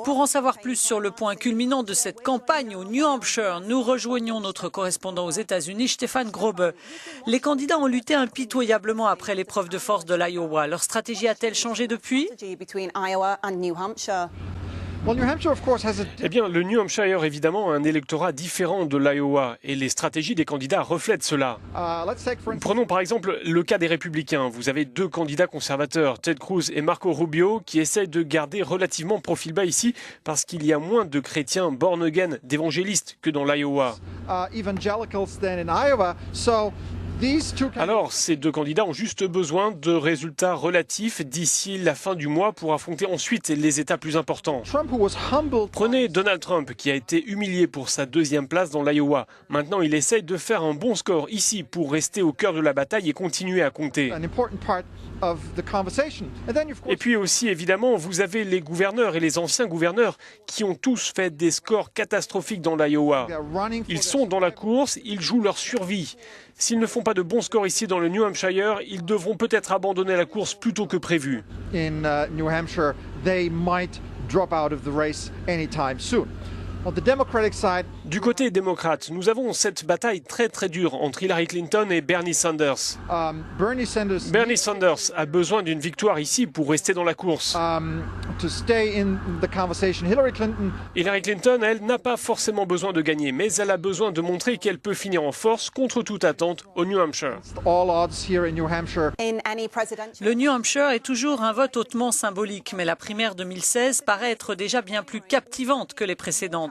Pour en savoir plus sur le point culminant de cette campagne au New Hampshire, nous rejoignons notre correspondant aux États-Unis, Stefan Grobe. Les candidats ont lutté impitoyablement après l'épreuve de force de l'Iowa. Leur stratégie a-t-elle changé depuis? Eh bien, le New Hampshire, évidemment, a un électorat différent de l'Iowa et les stratégies des candidats reflètent cela. Prenons par exemple le cas des Républicains. Vous avez deux candidats conservateurs, Ted Cruz et Marco Rubio, qui essayent de garder relativement profil bas ici parce qu'il y a moins de chrétiens born again, d'évangélistes que dans l'Iowa. Alors, ces deux candidats ont juste besoin de résultats relatifs d'ici la fin du mois pour affronter ensuite les États plus importants. Prenez Donald Trump, qui a été humilié pour sa deuxième place dans l'Iowa. Maintenant, il essaye de faire un bon score ici pour rester au cœur de la bataille et continuer à compter. Et puis aussi, évidemment, vous avez les gouverneurs et les anciens gouverneurs qui ont tous fait des scores catastrophiques dans l'Iowa. Ils sont dans la course, ils jouent leur survie. S'ils ne font pas de bons scores ici dans le New Hampshire, ils devront peut-être abandonner la course plus tôt que prévu. New Hampshire, they might drop out of the race anytime soon. On the Democratic side, du côté démocrate, nous avons cette bataille très dure entre Hillary Clinton et Bernie Sanders. Bernie Sanders a besoin d'une victoire ici pour rester dans la course. Hillary Clinton, elle, n'a pas forcément besoin de gagner, mais elle a besoin de montrer qu'elle peut finir en force contre toute attente au New Hampshire. Le New Hampshire est toujours un vote hautement symbolique, mais la primaire 2016 paraît être déjà bien plus captivante que les précédentes.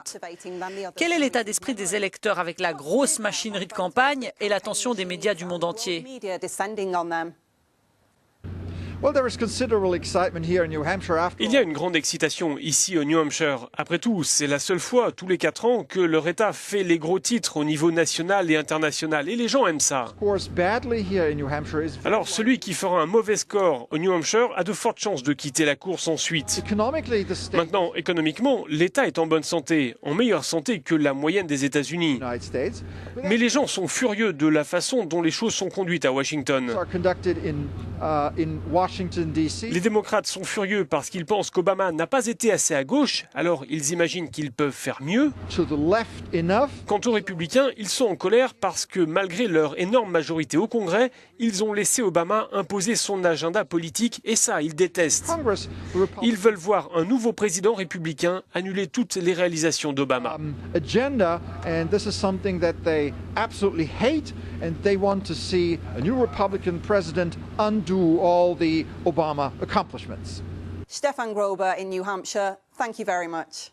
Quel est l'état d'esprit des électeurs avec la grosse machinerie de campagne et l'attention des médias du monde entier? Il y a une grande excitation ici au New Hampshire. Après tout, c'est la seule fois, tous les 4 ans, que leur État fait les gros titres au niveau national et international. Et les gens aiment ça. Alors, celui qui fera un mauvais score au New Hampshire a de fortes chances de quitter la course ensuite. Maintenant, économiquement, l'État est en bonne santé, en meilleure santé que la moyenne des États-Unis. Mais les gens sont furieux de la façon dont les choses sont conduites à Washington. Les démocrates sont furieux parce qu'ils pensent qu'Obama n'a pas été assez à gauche, alors ils imaginent qu'ils peuvent faire mieux. Quant aux républicains, ils sont en colère parce que malgré leur énorme majorité au Congrès, ils ont laissé Obama imposer son agenda politique et ça, ils détestent. Ils veulent voir un nouveau président républicain annuler toutes les réalisations d'Obama. And they want to see a new Republican president undo all the Obama accomplishments. Stefan Grobe in New Hampshire, thank you very much.